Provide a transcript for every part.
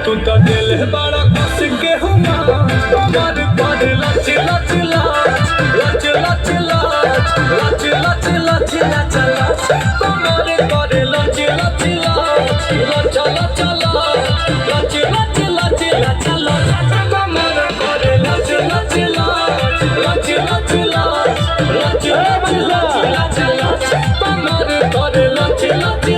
तू तो दिल बड़ा कस के हुआ कमर पर लच लच लच लच लच लच लच लच लच लच कमर पर लच लच लच लच लच लच लच लच लच कमर पर लच लच लच लच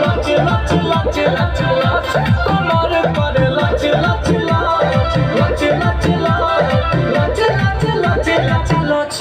लच लच लच लच कमर पर लच लच लच लच